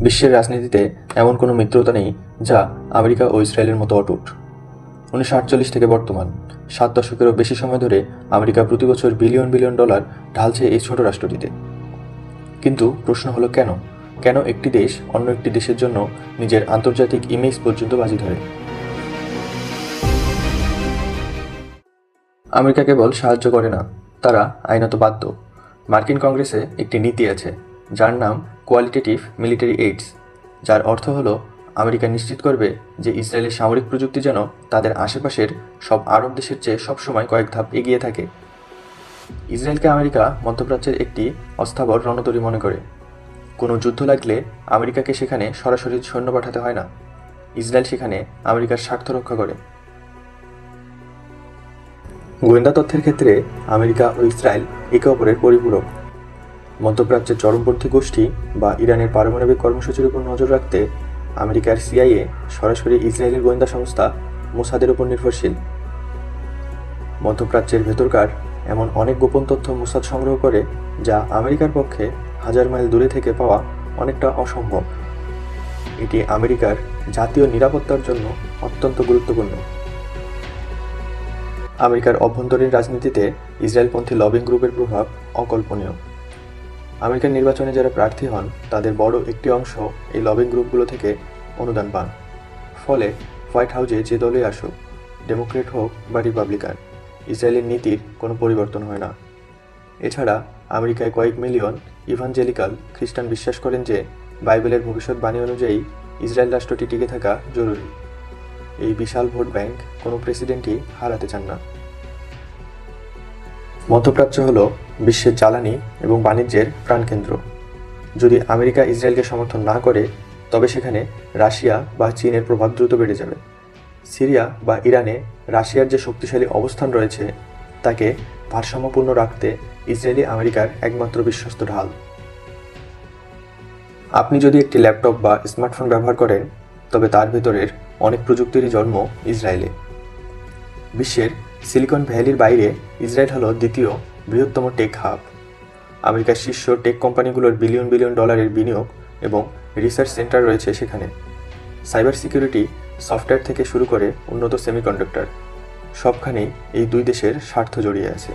বিশ্বের রাজনীতিতে এমন কোনো মিত্রতা নেই যা আমেরিকা ও ইসরায়েলের মতো অটুট। 1948 থেকে বর্তমান 7 দশকেরও বেশি সময় ধরে আমেরিকা প্রতি বছর বিলিয়ন বিলিয়ন ডলার ঢালছে এই ছোট রাষ্ট্রটিতে। কিন্তু প্রশ্ন হলো কেন একটি দেশ অন্য একটি দেশের জন্য নিজের আন্তর্জাতিক ইমেজ পর্যন্ত বাজি ধরে? আমেরিকা কেবল সাহায্য করে না, তারা আইনত বাধ্য। মার্কিন কংগ্রেসে একটি নীতি আছে যার নাম কোয়ালিটেটিভ মিলিটারি এইডস, যার অর্থ হলো আমেরিকা নিশ্চিত করবে যে ইসরায়েলের সামরিক প্রযুক্তি যেন তাদের আশেপাশের সব আরব দেশের চেয়ে সবসময় কয়েক ধাপ এগিয়ে থাকে। ইসরায়েলকে আমেরিকা মধ্যপ্রাচ্যের একটি অস্থাবর রণতরী মনে করে। কোনো যুদ্ধ লাগলে আমেরিকাকে সেখানে সরাসরি সৈন্য পাঠাতে হয় না, ইসরায়েল সেখানে আমেরিকার স্বার্থ রক্ষা করে। গোয়েন্দা তথ্যের ক্ষেত্রে আমেরিকা ও ইসরায়েল একে অপরের পরিপূরক। মধ্যপ্রাচ্যের চরমপন্থী গোষ্ঠী বা ইরানের পারমাণবিক কর্মসূচির উপর নজর রাখতে আমেরিকার সিআইএ সরাসরি ইসরায়েলের গোয়েন্দা সংস্থা মোসাদের উপর নির্ভরশীল। মধ্যপ্রাচ্যের ভেতরকার এমন অনেক গোপন তথ্য মোসাদ সংগ্রহ করে যা আমেরিকার পক্ষে 1000 মাইল দূরে থেকে পাওয়া অনেকটা অসম্ভব। এটি আমেরিকার জাতীয় নিরাপত্তার জন্য অত্যন্ত গুরুত্বপূর্ণ। আমেরিকার অভ্যন্তরীণ রাজনীতিতে ইসরায়েলপন্থী লবিং গ্রুপের প্রভাব অকল্পনীয়। আমেরিকার নির্বাচনে যারা প্রার্থী হন তাদের বড় একটি অংশ এই লবিং গ্রুপগুলো থেকে অনুদান পান। ফলে হোয়াইট হাউসে যে দলই আসুক, ডেমোক্রেট হোক বা রিপাবলিকান, ইসরায়েলের নীতির কোনো পরিবর্তন হয় না। এছাড়া আমেরিকায় কয়েক মিলিয়ন ইভানজেলিক্যাল খ্রিস্টান বিশ্বাস করেন যে বাইবেলের ভবিষ্যৎবাণী অনুযায়ী ইসরায়েল রাষ্ট্রটি টিকে থাকা জরুরি। এই বিশাল ভোট ব্যাংক কোনো প্রেসিডেন্টই হারাতে চান না। মধ্যপ্রাচ্য হল বিশ্বের জ্বালানি এবং বাণিজ্যের প্রাণকেন্দ্র। যদি আমেরিকা ইসরায়েলকে সমর্থন না করে তবে সেখানে রাশিয়া বা চীনের প্রভাব দ্রুত বেড়ে যাবে। সিরিয়া বা ইরানে রাশিয়ার যে শক্তিশালী অবস্থান রয়েছে তাকে ভারসাম্যপূর্ণ রাখতে ইসরায়েলি আমেরিকার একমাত্র বিশ্বস্ত ঢাল। আপনি যদি একটি ল্যাপটপ বা স্মার্টফোন ব্যবহার করেন তবে তার ভেতরের অনেক প্রযুক্তিরই জন্ম ইসরায়েলে। বিশ্বের সিলিকন ভ্যালির বাইরে ইসরায়েল হলো দ্বিতীয় বৃহত্তম টেক হাব। আমেরিকার শীর্ষ টেক কোম্পানিগুলোর বিলিয়ন বিলিয়ন ডলারের বিনিয়োগ এবং রিসার্চ সেন্টার রয়েছে সেখানে। সাইবার সিকিউরিটি, সফটওয়্যার থেকে শুরু করে উন্নত সেমিকন্ডাক্টর, সবখানেই এই দুই দেশের স্বার্থ জড়িয়ে আছে।